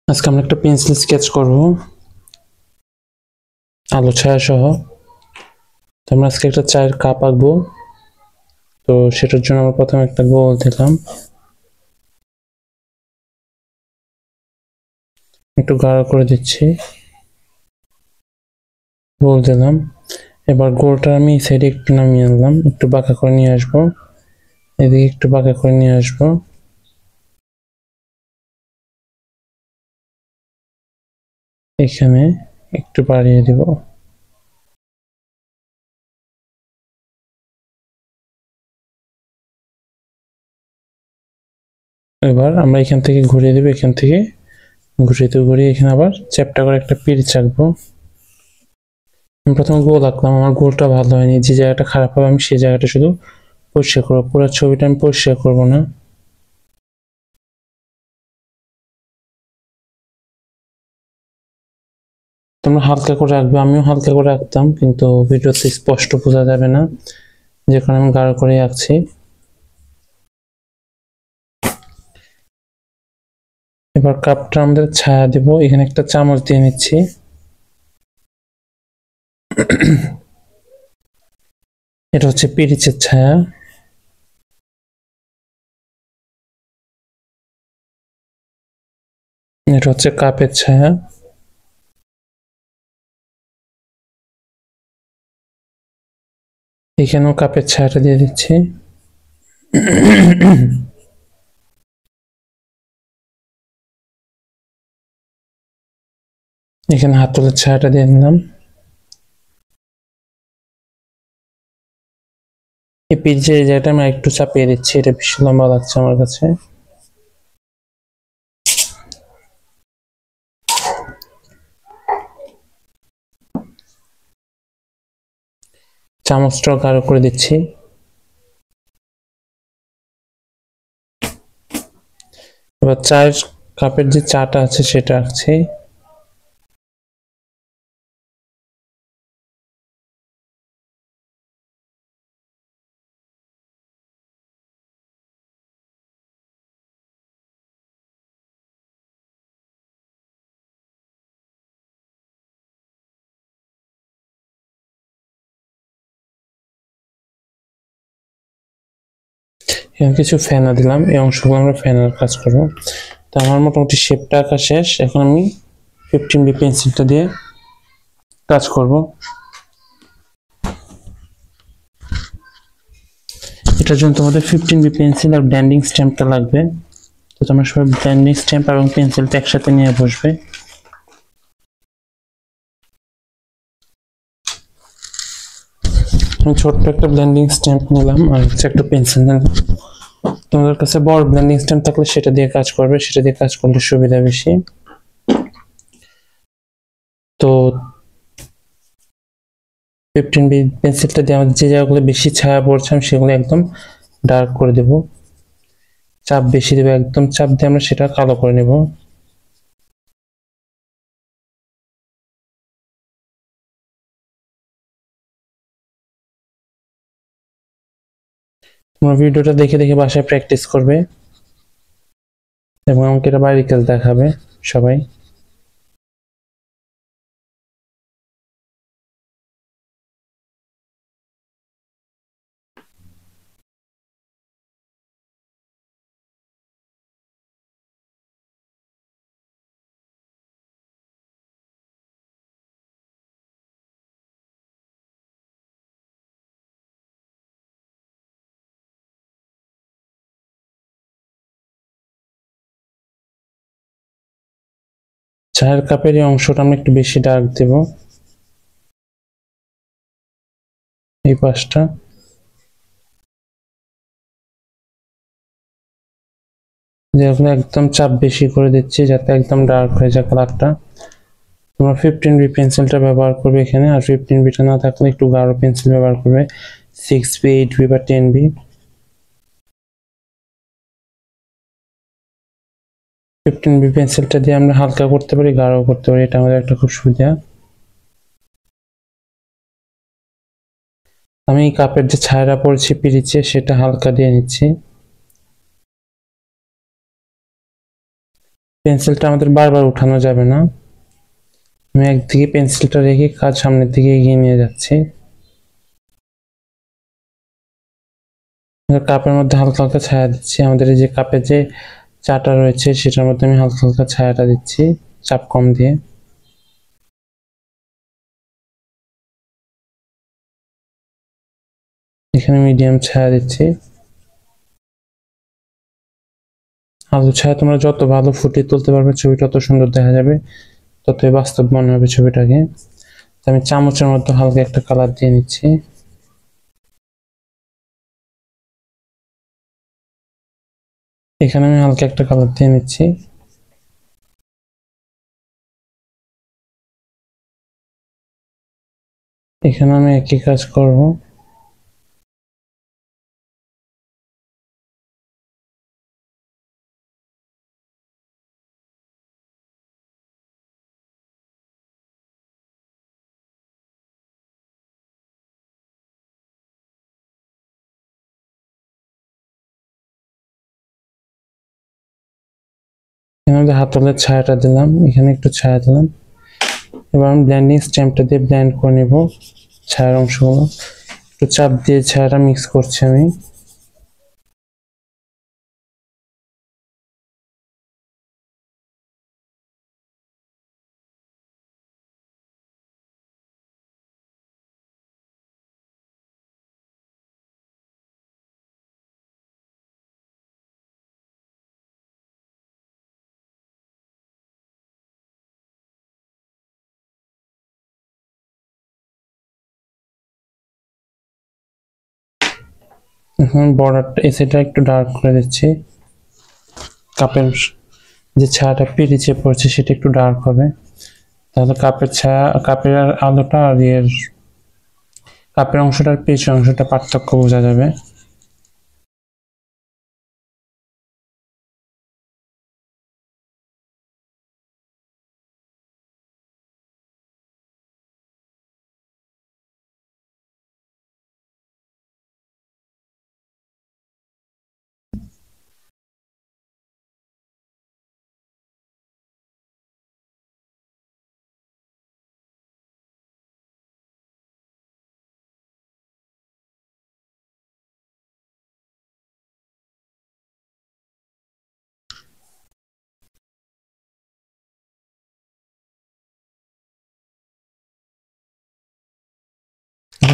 আজকে আমরা একটা পেন্সিল স্কেচ করব আলো ছায়া সহ। তো আমরা আজকে একটা চায়ের কাপ আঁকবো। তো সেটার জন্য আমরা প্রথমে একটা গোল দিলাম, একটু গাঢ় করে দিচ্ছি, গোল দিলাম। এবার গোলটা আমি এই সাইডে একটু নামিয়ে আনলাম, একটু বাঁকা করে নিয়ে আসবো, এদিকে একটু বাঁকা করে নিয়ে আসবো। এখানে একটু বাড়িয়ে দিব। এবার আমরা এখান থেকে ঘুরিয়ে দেবো, এখান থেকে ঘুরিয়ে এখানে আবার চ্যাপ্টা করে একটা পিরিচ আঁকবো। আমি প্রথমে গোল আঁকলাম, আমার গোলটা ভালো হয়নি, যে জায়গাটা খারাপ হবে আমি সেই জায়গাটা শুধু পরিষ্কার করবো, পুরো ছবিটা আমি পরিষ্কার করবো না। তোমরা হালকা করে আঁকবে, আমিও হালকা করে আঁকতাম, কিন্তু ভিডিওতে স্পষ্ট বোঝা যাবে না, যে কারণে আমি গাঢ় করে আঁকছি। এবার কাপটা আমাদের ছায়া দেব, এখানে একটা চামচ দিয়ে নিচ্ছি। এটা হচ্ছে পিরিচের ছায়া। এটা হচ্ছে কাপের ছায়া। এখানেও কাপের ছায়াটা দিয়ে দিচ্ছি। এখানে হাতলের ছায়াটা দিয়ে নিলাম। এই পিরিচের এই জায়গাটা আমি একটু চাপিয়ে দিচ্ছি, এটা বেশি লম্বা লাগছে আমার কাছে। চামচটাও গাঢ় করে দিচ্ছি। এবার চায়ের কাপের যে চাটা আছে সেটা আঁকছি। এখানে কিছু ফেনা দিলাম, এই অংশগুলো আমরা ফেনার কাজ করবো। তো আমার মোটামুটি শেপটা আঁকা শেষ, এখন আমি 15B পেন্সিলটা দিয়ে কাজ করব। এটার জন্য তোমাদের 15B পেন্সিল আর ব্লেন্ডিং স্ট্যাম্পটা লাগবে। তো তোমরা সবাই ব্লেন্ডিং স্ট্যাম্প এবং পেন্সিলটা একসাথে নিয়ে বসবে। আমি ছোট্ট একটা ব্লেন্ডিং স্ট্যাম্প নিলাম আর হচ্ছে একটা পেন্সিল নিলাম। তোমাদের কাছে বড় ব্লেন্ডিং স্ট্যাম্প থাকলে সেটা দিয়ে কাজ করবে, সেটা দিয়ে কাজ করলে সুবিধা বেশি। তো 15B পেন্সিলটা দিয়ে আমাদের যে জায়গাগুলো বেশি ছায়া পড়ছে আমি সেগুলো একদম ডার্ক করে দেব, চাপ বেশি দেবো, একদম চাপ দিয়ে আমরা সেটা কালো করে নেব। তোমরা ভিডিওটা দেখে দেখে বাসায় প্র্যাকটিস করবে এবং আমাকে এটা বাড়ির কাজ দেখাবে সবাই। চায়ের কাপের এই অংশটা আমরা একটু বেশি ডার্ক দেব, এই পাশটা। যেগুলো একদম চাপ বেশি করে দিচ্ছি যাতে একদম ডার্ক হয়ে যায় কালারটা। তোমরা 15B পেন্সিলটা ব্যবহার করবে এখানে, আর 15Bটা না থাকলে একটু গাঢ় পেন্সিল ব্যবহার করবে, 6B, 8B বা 10B। 15B পেন্সিলটা দিয়ে আমরা হালকা করতে পারি, গাঢ় করতে পারি, এটা আমাদের একটা খুব সুবিধা। আমি কাপের যে ছায়াটা পড়েছি পিরিচে সেটা হালকা দিয়ে নিচ্ছি। পেন্সিলটা আমাদের বারবার উঠানো যাবে না। আমি একদিকে পেন্সিলটা রেখে কাজ সামনের দিকে এগিয়ে নিয়ে যাচ্ছি। কাপের মধ্যে হালকা হালকা ছায়া দিচ্ছি। আমাদের এই যে কাপে যে চাটা রয়েছে সেটার মধ্যে আমি হালকা হালকা ছায়াটা দিচ্ছি, চাপ কম দিয়ে। এখানে মিডিয়াম ছায়া দিচ্ছি। আলু ছায়া তোমরা যত ভালো ফুটিয়ে তুলতে পারবে ছবিটা তত সুন্দর দেখা যাবে, ততই বাস্তব মনে হবে ছবিটাকে। আমি চামচের মধ্যে হালকা একটা কালার দিয়ে নিচ্ছি। এখানে আমি হালকা একটা কালার দিয়ে নিচ্ছি। এখানে আমি একই কাজ করব। এখানে আমি হাতলের ছায়াটা দিলাম, এখানে একটু ছায়া দিলাম। এবার আমি ব্লেন্ডিং স্ট্যাম্পটা দিয়ে ব্লেন্ড করে নিব ছায়ার অংশগুলো। একটু চাপ দিয়ে ছায়াটা মিক্স করছি আমি। এখন বর্ডারটা এই সাইডটা একটু ডার্ক করে দিচ্ছি। কাপের যে ছায়াটা পেরিচে পড়ছে সেটা একটু ডার্ক হবে, তাহলে কাপের ছায়া, কাপের আলোটা আর এর কাপের অংশটার পেছনের অংশটা পার্থক্য বোঝা যাবে।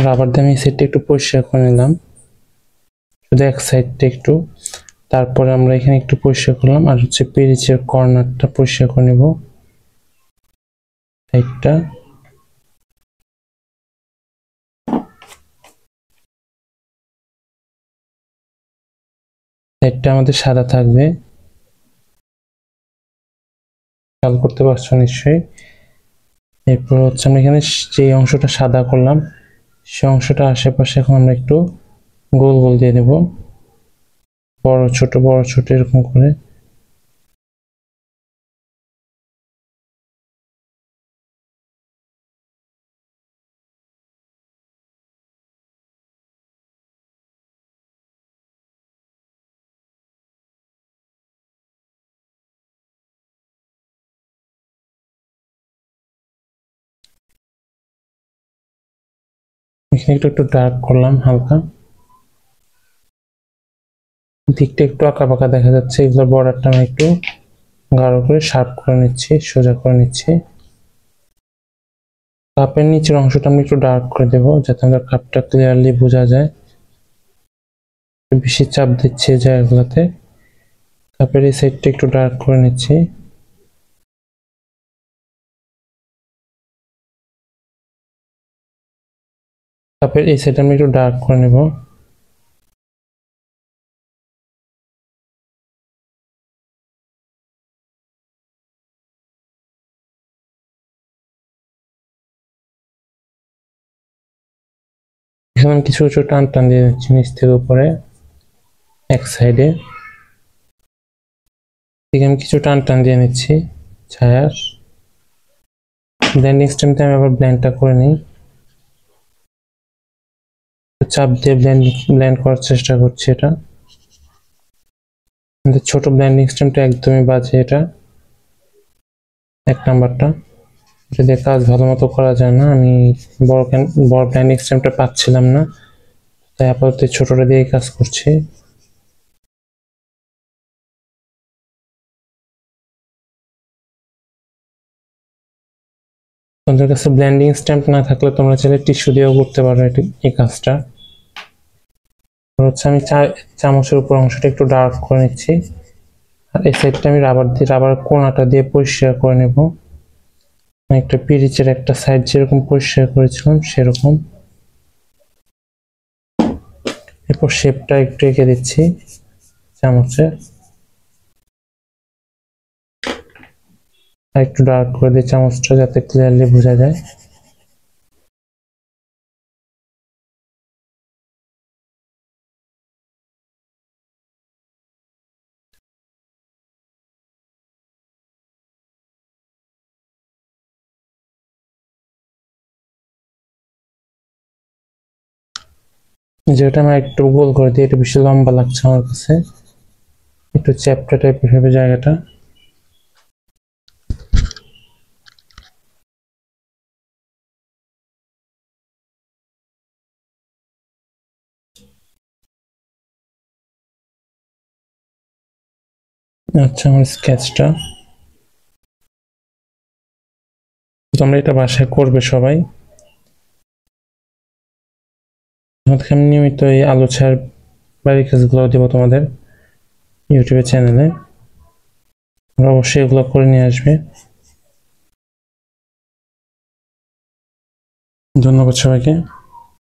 রাবার দিয়ে আমি এই সাইডটা একটু পরিষ্কার করে নিলাম, শুধু এক সাইডটা একটু। তারপরে আমরা এখানে একটু পরিষ্কার করলাম, আর হচ্ছে পেরিচের কর্নারটা পরিষ্কার করে নেব, সাইডটা। সাইডটা আমাদের সাদা থাকবে, খেয়াল করতে পারছো নিশ্চয়ই। এরপর হচ্ছে আমরা এখানে যে অংশটা সাদা করলাম সেই অংশটা আশেপাশে এখন আমরা একটু গোল গোল দিয়ে দেব, বড় ছোট এরকম করে। এখানে একটু একটু ডার্ক করলাম হালকা, দিকটা একটু আঁকা বাঁকা দেখা যাচ্ছে। এগুলোর বর্ডারটা আমি একটু গাঢ় করে শার্প করে নিচ্ছি, সোজা করে নিচ্ছি। কাপের নিচের অংশটা আমি একটু ডার্ক করে দেবো যাতে আমাদের কাপটা ক্লিয়ারলি বোঝা যায়। বেশি চাপ দিচ্ছে জায়গাগুলোতে। কাপের এই সাইডটা একটু ডার্ক করে নিচ্ছি। কাপের এই সাইডটা আমি একটু ডার্ক করে নেব। এখানে আমি কিছু কিছু টান টান দিয়ে দিচ্ছি নিচ থেকে উপরে এক সাইডে। আমি কিছু টান টান দিয়ে নিচ্ছি ছায়ার। ব্লেন্ডিং স্ট্যাম্পে আমি আবার ব্লেন্ডটা করে নিই, চাপ দিয়ে ব্লেন্ড করার চেষ্টা করছি। এটা ছোট ব্লেন্ডিং স্ট্যাম্পটা একদমই বাজে, এটা এক নাম্বারটা, যদি কাজ ভালো মতো করা যায় না, আমি বড় ব্ল্যান্ডিং স্ট্যাম্পটা পাচ্ছিলাম না, তাই আপাতত ছোটটা দিয়ে কাজ করছি। তোমাদের কাছে ব্ল্যান্ডিং স্ট্যাম্প না থাকলে তোমরা চাইলে টিস্যু দিয়েও করতে পারো এই কাজটা। হচ্ছে আমি চামচের উপর অংশটা একটু ডার্ক করে নিচ্ছি, আর এই সাইডটা আমি রাবার কোনাটা দিয়ে পরিষ্কার করে নেব। একটা পিরিচের একটা সাইড যেরকম পরিষ্কার করেছিলাম সেরকম। এরপর শেপটা একটু এঁকে দিচ্ছি চামচে, আর একটু ডার্ক করে দিই চামচটা যাতে ক্লিয়ারলি বোঝা যায়। যেটা আমি একটু গোল করে দিই, এটা বেশি লম্বা লাগছে আমার কাছে, একটু চ্যাপ্টা টাইপের হবে জায়গাটা। আচ্ছা, আমার স্কেচটা তোমরা এটা বাসায় করবে সবাই। আমি নিয়মিত এই আলোচনার বাড়ির কাজগুলো দেবো তোমাদের ইউটিউবে চ্যানেলে, তোমরা অবশ্যই এগুলো করে নিয়ে আসবে। ধন্যবাদ সবাইকে।